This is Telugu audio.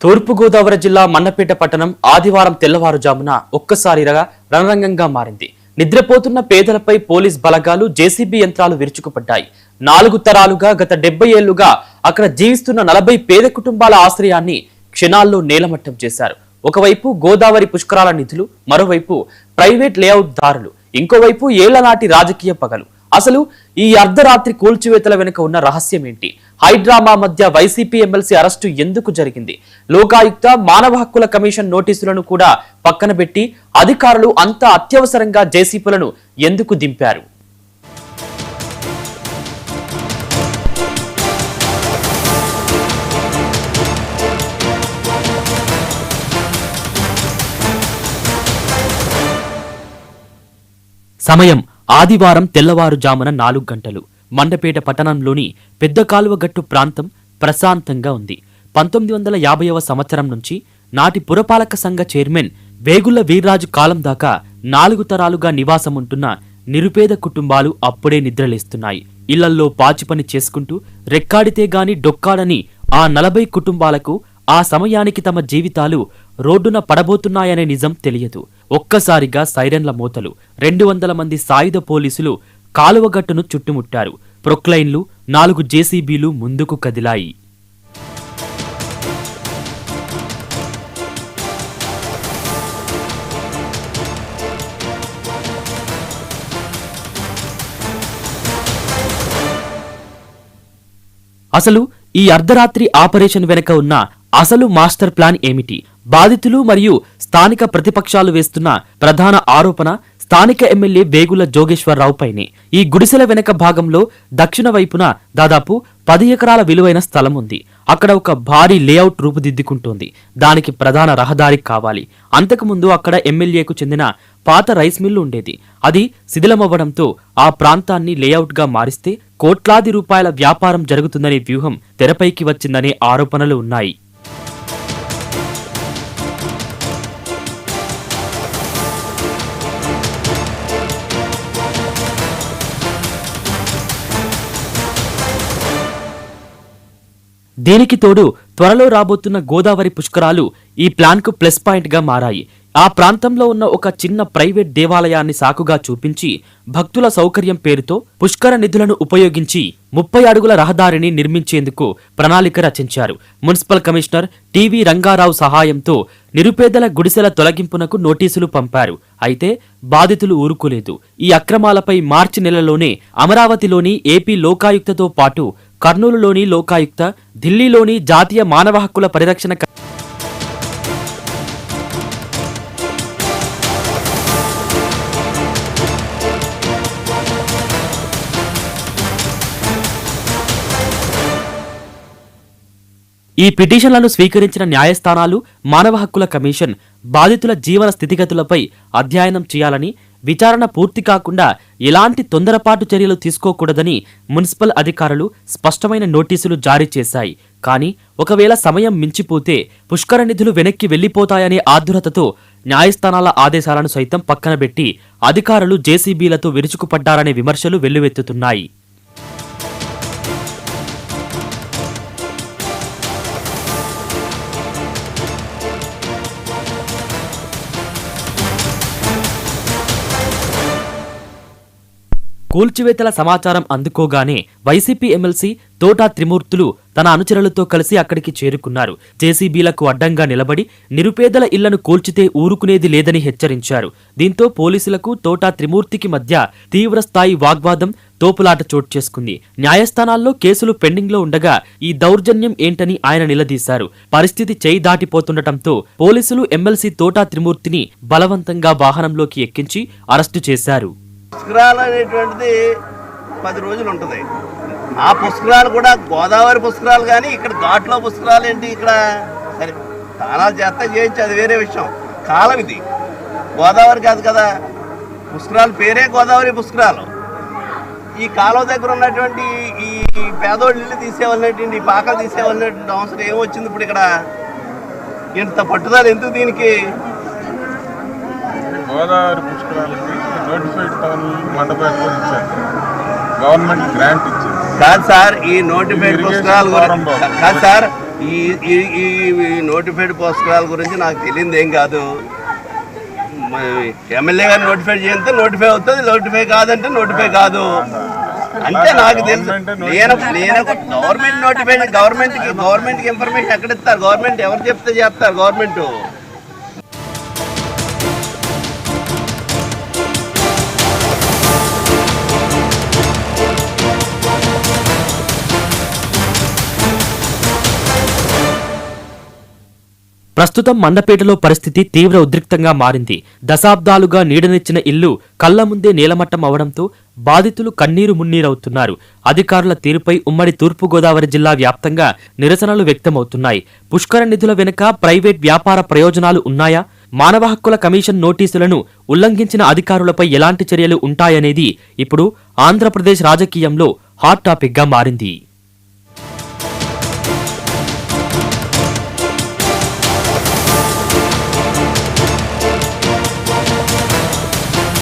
తూర్పుగోదావరి జిల్లా మన్నపేట పట్టణం ఆదివారం తెల్లవారుజామున ఒక్కసారిగా రణరంగంగా మారింది. నిద్రపోతున్న పేదలపై పోలీస్ బలగాలు జేసీబీ యంత్రాలు విరుచుకుపడ్డాయి. 4 తరాలుగా గత 70 ఏళ్లుగా అక్కడ జీవిస్తున్న 40 పేద కుటుంబాల ఆశ్రయాన్ని క్షణాల్లో నేలమట్టం చేశారు. ఒకవైపు గోదావరి పుష్కరాల నిధులు, మరోవైపు ప్రైవేట్ లేఅవుట్ దారులు, ఇంకోవైపు ఏళ్లనాటి రాజకీయ పగలు. అసలు ఈ అర్ధరాత్రి కూల్చివేతల వెనుక ఉన్న రహస్యం ఏంటి? హైడ్రామా మధ్య వైసీపీ ఎమ్మెల్సీ అరెస్టు ఎందుకు జరిగింది? లోకాయుక్త, మానవ హక్కుల కమిషన్ నోటీసులను కూడా పక్కన పెట్టి అధికారులు అంత అత్యవసరంగా జేసీపీలను ఎందుకు దింపారు? సమయం ఆదివారం తెల్లవారుజామున 4 గంటలు. మండపేట పట్టణంలోని పెద్ద కాలువగట్టు ప్రాంతం ప్రశాంతంగా ఉంది. 1950వ సంవత్సరం నుంచి నాటి పురపాలక సంఘ చైర్మన్ వేగుళ్ల వీర్రాజు కాలం దాకా 4 తరాలుగా నివాసముంటున్న నిరుపేద కుటుంబాలు అప్పుడే నిద్రలేస్తున్నాయి. ఇళ్లల్లో పాచిపని చేసుకుంటూ రెక్కాడితే గాని డొక్కాడని ఆ 40 కుటుంబాలకు ఆ సమయానికి తమ జీవితాలు రోడ్డున పడబోతున్నాయనే నిజం తెలియదు. ఒక్కసారిగా సైరన్ల మోతలు, 200 మంది సాయుధ పోలీసులు కాలువగట్టును చుట్టుముట్టారు. ప్రొక్లైన్లు, 4 జేసీబీలు ముందుకు కదిలాయి. అసలు ఈ అర్ధరాత్రి ఆపరేషన్ వెనుక ఉన్న అసలు మాస్టర్ ప్లాన్ ఏమిటి? బాధితులు మరియు స్థానిక ప్రతిపక్షాలు వేస్తున్న ప్రధాన ఆరోపణ స్థానిక ఎమ్మెల్యే వేగుల జోగేశ్వరరావు పైనే. ఈ గుడిసెల వెనక భాగంలో దక్షిణ వైపున దాదాపు 10 ఎకరాల విలువైన స్థలం ఉంది. అక్కడ ఒక భారీ లేఅవుట్ రూపుదిద్దుకుంటోంది. దానికి ప్రధాన రహదారి కావాలి. అంతకుముందు అక్కడ ఎమ్మెల్యేకు చెందిన పాత రైస్ మిల్లు ఉండేది. అది శిథిలమవ్వడంతో ఆ ప్రాంతాన్ని లేఅవుట్ గా మారిస్తే కోట్లాది రూపాయల వ్యాపారం జరుగుతుందనే వ్యూహం తెరపైకి వచ్చిందనే ఆరోపణలు ఉన్నాయి. దీనికి తోడు త్వరలో రాబోతున్న గోదావరి పుష్కరాలు ఈ ప్లాన్ కు ప్లస్ పాయింట్ గా మారాయి. ఆ ప్రాంతంలో ఉన్న ఒక చిన్న ప్రైవేట్ దేవాలయాన్ని సాకుగా చూపించి భక్తుల సౌకర్యం పేరుతో పుష్కర నిధులను ఉపయోగించి 30 అడుగుల రహదారిని నిర్మించేందుకు ప్రణాళిక రచించారు. మున్సిపల్ కమిషనర్ టీవీ రంగారావు సహాయంతో నిరుపేదల గుడిసెల తొలగింపునకు నోటీసులు పంపారు. అయితే బాధితులు ఊరుకోలేదు. ఈ అక్రమాలపై మార్చి నెలలోనే అమరావతిలోని ఏపీ లోకాయుక్తతో పాటు కర్నూలులోని లోకాయుక్త, ఢిల్లీలోని జాతీయ మానవ హక్కుల పరిరక్షణ ఈ పిటిషన్లను స్వీకరించిన న్యాయస్థానాలు, మానవ హక్కుల కమిషన్ బాధితుల జీవన స్థితిగతులపై అధ్యయనం చేయాలని, విచారణ పూర్తి కాకుండా ఎలాంటి తొందరపాటు చర్యలు తీసుకోకూడదని మున్సిపల్ అధికారులు స్పష్టమైన నోటీసులు జారీ చేశాయి. కానీ ఒకవేళ సమయం మించిపోతే పుష్కర నిధులు వెనక్కి వెళ్లిపోతాయనే ఆదురతతో న్యాయస్థానాల ఆదేశాలను సైతం పక్కనబెట్టి అధికారులు జేసీబీలతో విరుచుకుపడ్డారనే విమర్శలు వెల్లువెత్తుతున్నాయి. కూల్చివేతల సమాచారం అందుకోగానే వైసీపీ ఎమ్మెల్సీ తోటా త్రిమూర్తులు తన అనుచరులతో కలిసి అక్కడికి చేరుకున్నారు. జేసీబీలకు అడ్డంగా నిలబడి నిరుపేదల ఇళ్లను కూల్చితే ఊరుకునేది లేదని హెచ్చరించారు. దీంతో పోలీసులకు తోటా త్రిమూర్తికి మధ్య తీవ్రస్థాయి వాగ్వాదం, తోపులాట చోటు చేసుకుంది. న్యాయస్థానాల్లో కేసులు పెండింగ్ లో ఉండగా ఈ దౌర్జన్యం ఏంటని ఆయన నిలదీశారు. పరిస్థితి చేయి దాటిపోతుండటంతో పోలీసులు ఎమ్మెల్సీ తోటా త్రిమూర్తిని బలవంతంగా వాహనంలోకి ఎక్కించి అరెస్టు చేశారు. పుష్కరాలు అనేటువంటిది 10 రోజులు ఉంటుంది. ఆ పుష్కరాలు కూడా గోదావరి పుష్కరాలు, కానీ ఇక్కడ ఘాట్లో పుష్కరాలు ఏంటి? ఇక్కడ సరే స్నానాలు చేస్తా చేయొచ్చు, అది వేరే విషయం. కాలం ఇది గోదావరి కాదు కదా. పుష్కరాలు పేరే గోదావరి పుష్కరాలు. ఈ కాలువ దగ్గర ఉన్నటువంటి ఈ పేదోళ్ళు ఇల్లు తీసేవాళ్ళనేటువంటి, ఈ పాకలు తీసేవాళ్ళనేటువంటి అవసరం ఏమొచ్చింది ఇప్పుడు? ఇక్కడ ఇంత పట్టుదల ఎందుకు దీనికి? గోదావరి పుష్కరాలకి నోటిఫైడ్ టౌన్ మండపేట కూడా ఇచ్చారు, గవర్నమెంట్ గ్రాంట్ ఇచ్చింది. కాదు సార్, ఈ నోటిఫైడ్ పుష్కరాలు కాదు సార్, ఈ ఈ ఈ నోటిఫైడ్ పుస్తకాల గురించి నాకు తెలియదు ఏం కాదు. ఎమ్మెల్యే గారు నోటిఫై చేస్తే నోటిఫై అవుతుంది, నోటిఫై కాదంటే నోటిఫై కాదు అంటే నాకు తెలుసు. నేను గవర్నమెంట్ నోటిఫై, గవర్నమెంట్కి ఇన్ఫర్మేషన్ ఎక్కడ ఇస్తారు? గవర్నమెంట్ ఎవరు చెప్తే చేస్తారు గవర్నమెంట్. ప్రస్తుతం మండపేటలో పరిస్థితి తీవ్ర ఉద్రిక్తంగా మారింది. దశాబ్దాలుగా నీడనిచ్చిన ఇల్లు కళ్ల ముందే నేలమట్టం అవడంతో బాధితులు కన్నీరు మున్నీరవుతున్నారు. అధికారుల తీరుపై ఉమ్మడి తూర్పుగోదావరి జిల్లా వ్యాప్తంగా నిరసనలు వ్యక్తమవుతున్నాయి. పుష్కర నిధుల వెనుక ప్రైవేట్ వ్యాపార ప్రయోజనాలు ఉన్నాయా? మానవ హక్కుల కమిషన్ నోటీసులను ఉల్లంఘించిన అధికారులపై ఎలాంటి చర్యలు ఉంటాయనేది ఇప్పుడు ఆంధ్రప్రదేశ్ రాజకీయంలో హాట్ టాపిక్ గా మారింది.